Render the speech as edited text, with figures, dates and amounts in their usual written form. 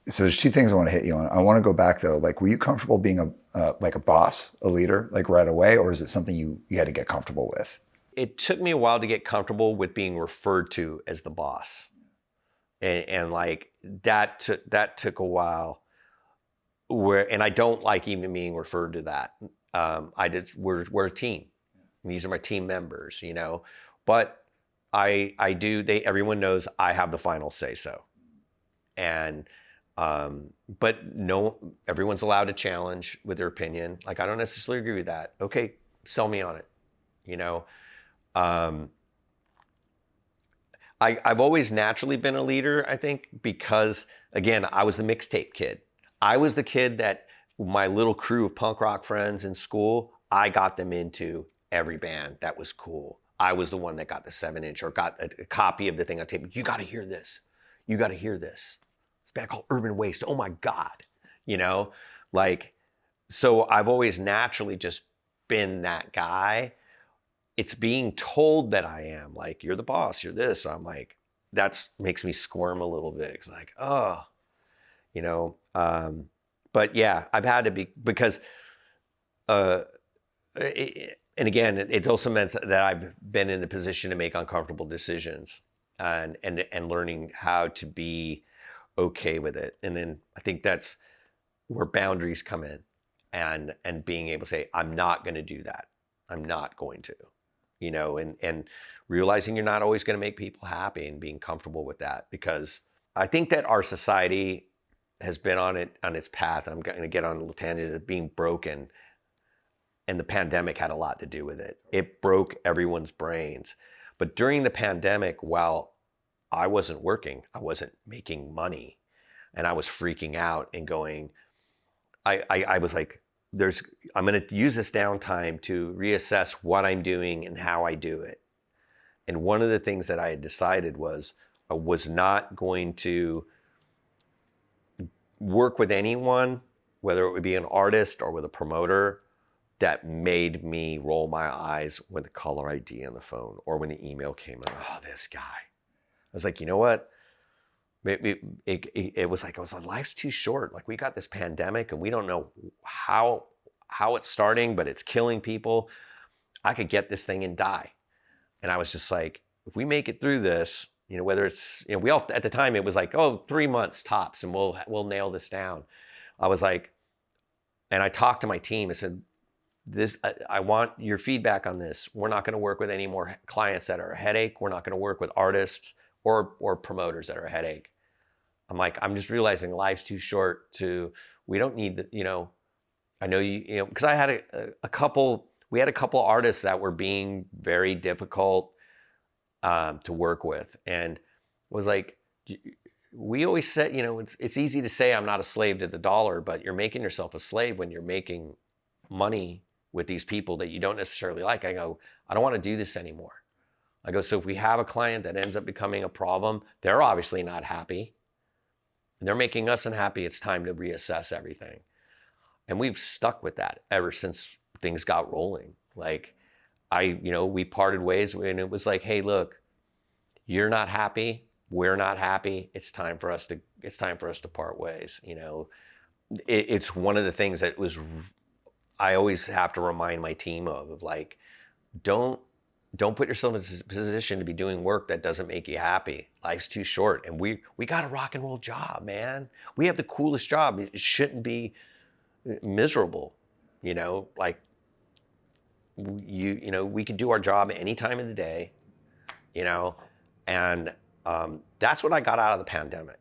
So there's two things I want to hit you on. I want to go back though. Like, were you comfortable being like a boss, a leader, like right away, or is it something you had to get comfortable with? It took me a while to get comfortable with being referred to as the boss, and like that took a while. And I don't like even being referred to that. I did. We're a team. These are my team members, But I do. Everyone knows I have the final say so, and but no, everyone's allowed to challenge with their opinion. Like I don't necessarily agree with that. Okay, sell me on it. You know, um, I've always naturally been a leader, I think, because again, I was the mixtape kid. I was the kid that my little crew of punk rock friends in school, I got them into every band that was cool. I was the one that got the 7-inch or got a copy of the thing on tape. You got to hear this. You got to hear this. It's a band called Urban Waste. Oh my God. You know, like, so I've always naturally just been that guy. It's being told that I am like, you're the boss, you're this. So I'm like, that's makes me squirm a little bit. It's like, oh, you know. But yeah, I've had to be because, uh, and again, it also meant that I've been in the position to make uncomfortable decisions and learning how to be okay with it. And then I think that's where boundaries come in and being able to say, I'm not going to do that. I'm not going to, and realizing you're not always going to make people happy and being comfortable with that. Because I think that our society has been on its path. I'm going to get on a little tangent of being broken. And the pandemic had a lot to do with it. It broke everyone's brains. But during the pandemic, while I wasn't working, I wasn't making money, and I was freaking out and going, I was like, I'm going to use this downtime to reassess what I'm doing and how I do it. And one of the things that I had decided was I was not going to work with anyone, whether it would be an artist or with a promoter, that made me roll my eyes when the caller ID on the phone or when the email came in. Oh, this guy. I was like, you know what? It was like, I was like, life's too short. Like we got this pandemic and we don't know how it's starting, but it's killing people. I could get this thing and die. And I was just like, if we make it through this, whether it's, we all, at the time it was like, oh, 3 months tops and we'll nail this down. I was like, and I talked to my team. I said, I want your feedback on this. We're not going to work with any more clients that are a headache. We're not going to work with artists or promoters that are a headache. I'm like, I'm just realizing life's too short we don't need the, I know because I had we had a couple artists that were being very difficult to work with, and was like, we always said, it's easy to say I'm not a slave to the dollar, but you're making yourself a slave when you're making money with these people that you don't necessarily like. I go, I don't want to do this anymore. I go, so if we have a client that ends up becoming a problem, they're obviously not happy. And they're making us unhappy. It's time to reassess everything. And we've stuck with that ever since things got rolling. Like we parted ways and it was like, hey, look, you're not happy. We're not happy. It's time for us to part ways. It's one of the things that I always have to remind my team of like, don't put yourself in a position to be doing work that doesn't make you happy. Life's too short, and we got a rock and roll job, man. We have the coolest job. It shouldn't be miserable, like we could do our job any time of the day, and that's what I got out of the pandemic.